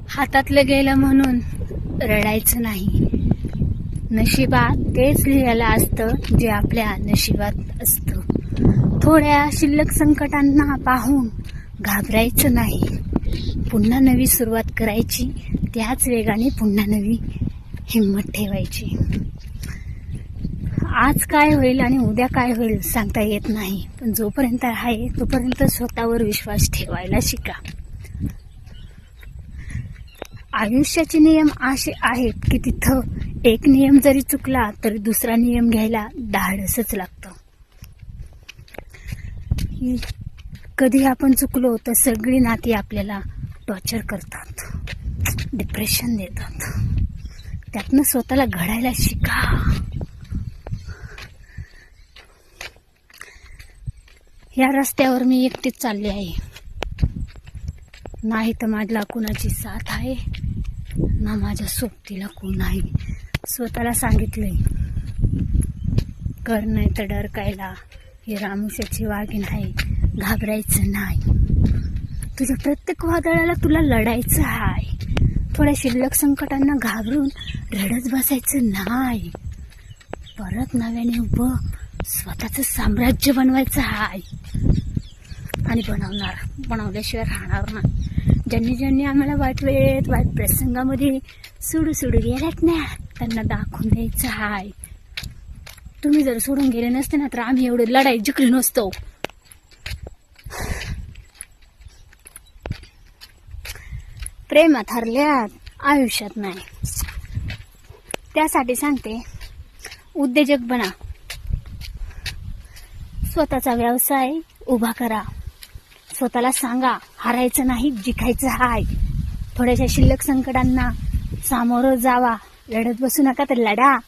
हातातलं गेलं म्हणून रडायचं नाही. नशिबात तेच लिहिलेलं असतं जे आपल्या नशिबात असतं. थोड्या शिल्लक संकटांना पाहून घाबरायचं नाही. पुन्हा नवी सुरुवात करायची. त्याच वेगाने पुन्हा नवी हिंमत ठेवायची. आज काय होईल आणि उद्या काय होईल सांगता येत नाही, पण जोपर्यंत आहे तोपर्यंत स्वतःवर विश्वास ठेवायला शिका. आयुष्याचे नियम असे आहेत की तिथं एक नियम जरी चुकला तरी दुसरा नियम घ्यायला धाडसच लागतं. कधी आपण चुकलो तर सगळी नाती आपल्याला टॉर्चर करतात, डिप्रेशन देतात. त्यातनं स्वतःला घडायला शिका. या रस्त्यावर मी एकटीच चालली आहे. नाही तर माझ्या कुणाची साथ आहे ना माझ्या सोबतीला कोण आहे. स्वतःला सांगितलंय, कर नाही तर डरकायला. हे रामुशाची वाघीण आहे, घाबरायचं नाही. तुझ्या प्रत्येक वादळाला तुला लढायचं आहे. थोड्या शिल्लक संकटांना घाबरून रडत बसायचं नाही. परत नव्याने उभं स्वतःचं साम्राज्य बनवायचं आहे. आणि बनवल्याशिवाय राहणार नाही. ज्यांनी आम्हाला वाईट वेळेत वाईट प्रसंगामध्ये सोडू गेल्यात ना, त्यांना दाखवून द्यायचं आहे. तुम्ही जर सोडून गेले नसते ना तर आम्ही एवढे लढाई जिंकलो नसतो. प्रेमात हरल्यात, आयुष्यात नाही. त्यासाठी सांगते, उद्योजक बना. स्वतःचा व्यवसाय उभा करा. स्वतःला सांगा, हारायचं नाही, जिंकायचं हाय. थोड्याशा शिल्लक संकटांना सामोरं जावा. लढत बसू नका तर लढा.